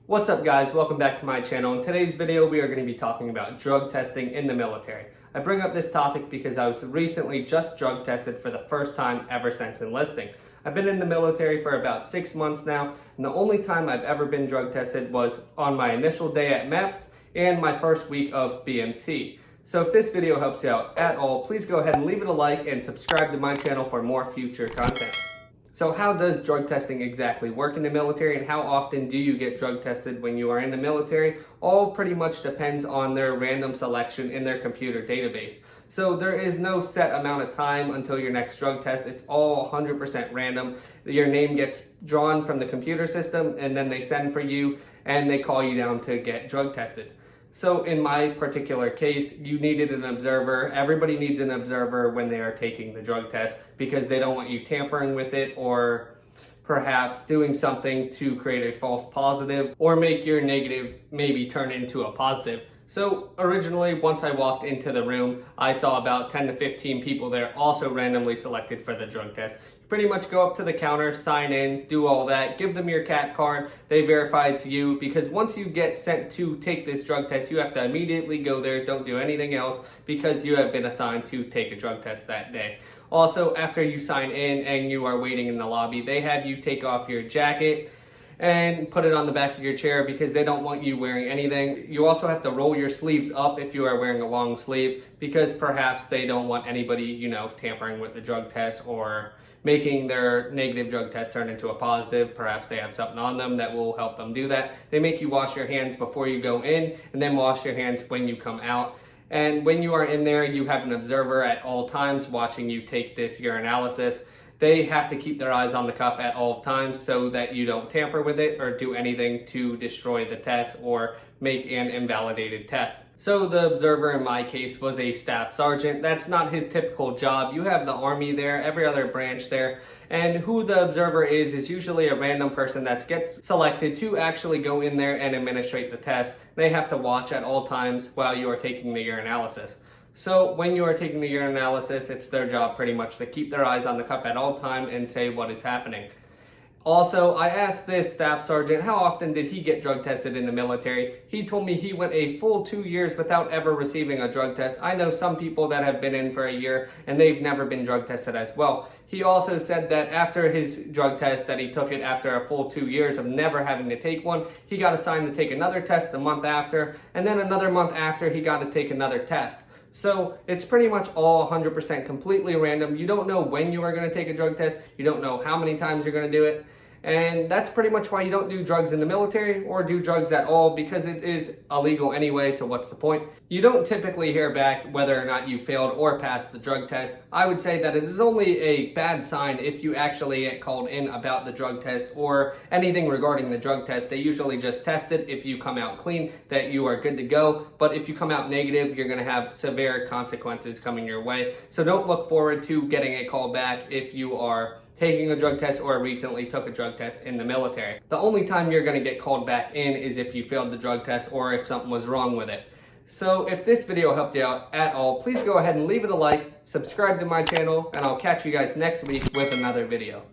What's up guys, welcome back to my channel. In today's video we are going to be talking about drug testing in the military. I bring up this topic because I was recently just drug tested for the first time ever since enlisting. I've been in the military for about 6 months now, and the only time I've ever been drug tested was on my initial day at MEPS and my first week of BMT. So if this video helps you out at all, please go ahead and leave it a like and subscribe to my channel for more future content. So how does drug testing exactly work in the military, and how often do you get drug tested when you are in the military? All pretty much depends on their random selection in their computer database. So there is no set amount of time until your next drug test. It's all 100% random. Your name gets drawn from the computer system and then they send for you and they call you down to get drug tested. So in my particular case, you needed an observer. Everybody needs an observer when they are taking the drug test because they don't want you tampering with it or perhaps doing something to create a false positive or make your negative maybe turn into a positive. So originally, once I walked into the room, I saw about 10 to 15 people there also randomly selected for the drug test. Pretty much go up to the counter, sign in, do all that, give them your CAT card, they verify it's you, because once you get sent to take this drug test, you have to immediately go there, don't do anything else, because you have been assigned to take a drug test that day. Also, after you sign in and you are waiting in the lobby, they have you take off your jacket and put it on the back of your chair because they don't want you wearing anything. You also have to roll your sleeves up if you are wearing a long sleeve because perhaps they don't want anybody, tampering with the drug test or making their negative drug test turn into a positive. Perhaps they have something on them that will help them do that. They make you wash your hands before you go in and then wash your hands when you come out. And when you are in there, you have an observer at all times watching you take this urinalysis. They have to keep their eyes on the cup at all times so that you don't tamper with it or do anything to destroy the test or make an invalidated test. So the observer in my case was a staff sergeant. That's not his typical job. You have the Army there, every other branch there, and who the observer is usually a random person that gets selected to actually go in there and administrate the test. They have to watch at all times while you are taking the urinalysis. So when you are taking the urinalysis, it's their job pretty much to keep their eyes on the cup at all time and say what is happening. Also, I asked this staff sergeant how often did he get drug tested in the military. He told me he went a full 2 years without ever receiving a drug test. I know some people that have been in for a year and they've never been drug tested as well. He also said that after his drug test that he took it after a full 2 years of never having to take one, he got assigned to take another test the month after, and then another month after he got to take another test. So it's pretty much all 100% completely random. You don't know when you are going to take a drug test. You don't know how many times you're going to do it. And that's pretty much why you don't do drugs in the military or do drugs at all, because it is illegal anyway, so what's the point? You don't typically hear back whether or not you failed or passed the drug test. I would say that it is only a bad sign if you actually get called in about the drug test or anything regarding the drug test. They usually just test it. If you come out clean, that you are good to go. But if you come out negative, you're going to have severe consequences coming your way. So don't look forward to getting a call back if you are taking a drug test or recently took a drug test in the military. The only time you're going to get called back in is if you failed the drug test or if something was wrong with it. So if this video helped you out at all, please go ahead and leave it a like, subscribe to my channel, and I'll catch you guys next week with another video.